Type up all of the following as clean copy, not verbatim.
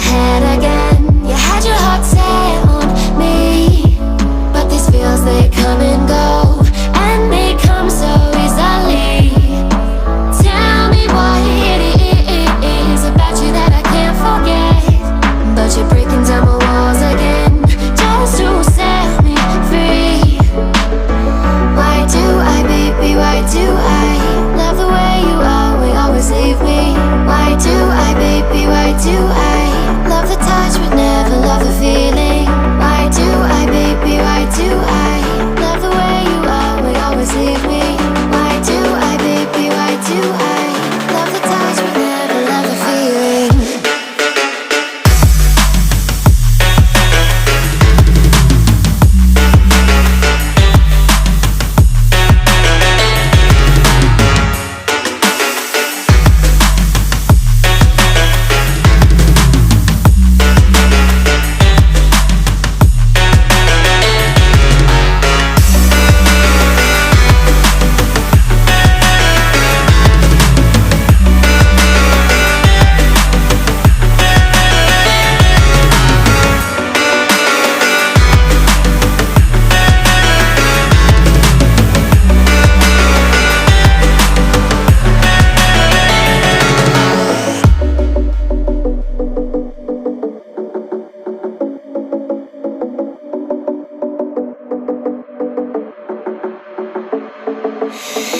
head again. You had your heart set on me, but these feels, they come and go, and they come so easily. Tell me what it is about you that I can't forget, but you're breaking down my walls again just to set me free. Why do I, baby, why do I love the way you always leave me? Why do I, baby, why do I love the touch but never love the feeling? Why do I, baby, why do I love the way you always leave me? Why do I, baby, why do I love the touch but never love the feeling?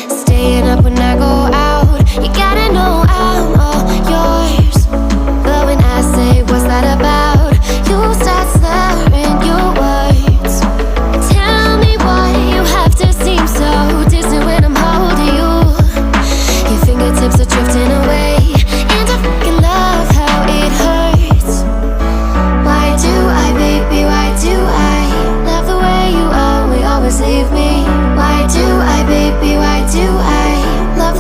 Staying up when I go out, you gotta know I'm all yours. But when I say what's that about, you start slurring your words. Tell me why you have to seem so distant when I'm holding you. Your fingertips are drifting away, and I fucking love how it hurts. Why do I, baby, why do I love the way you always leave me? Why do I, baby, why do I love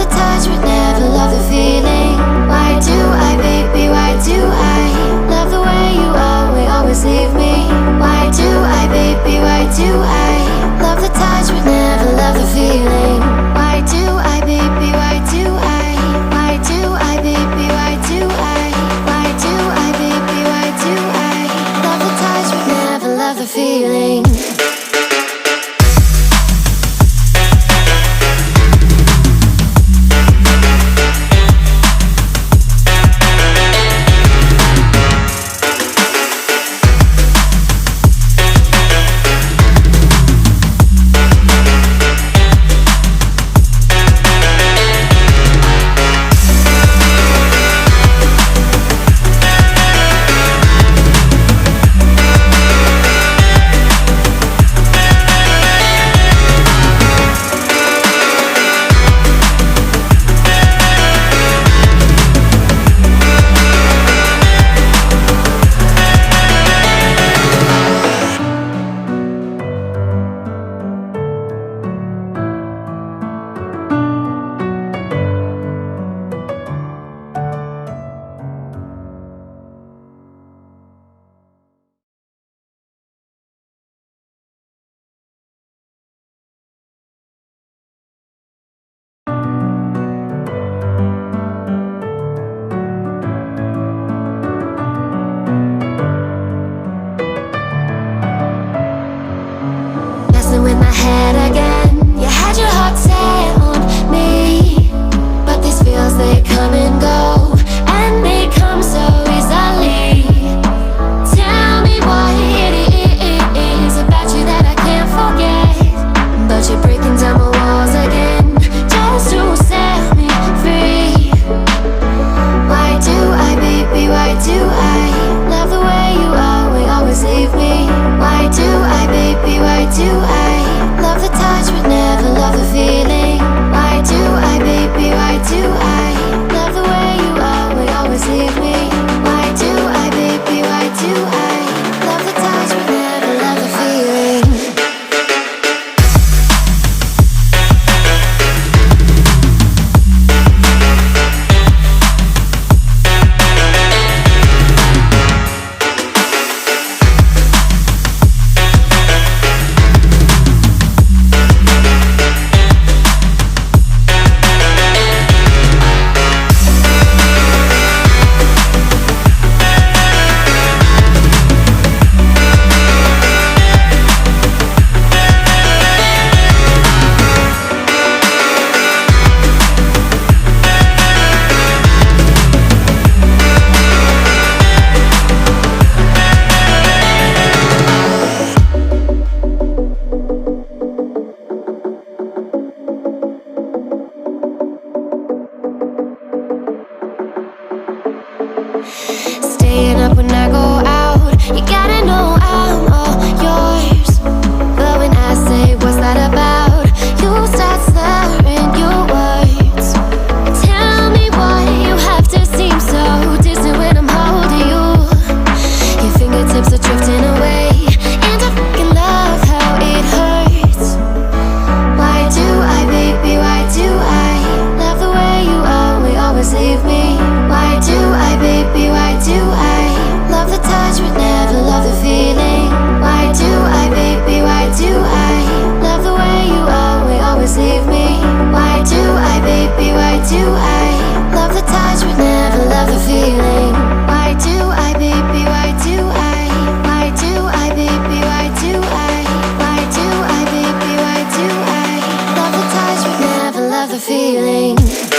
feeling. Why do I, baby, why do I? Why do I, baby, why do I? Why do I, baby, why do I? Love the touch but never love the feeling.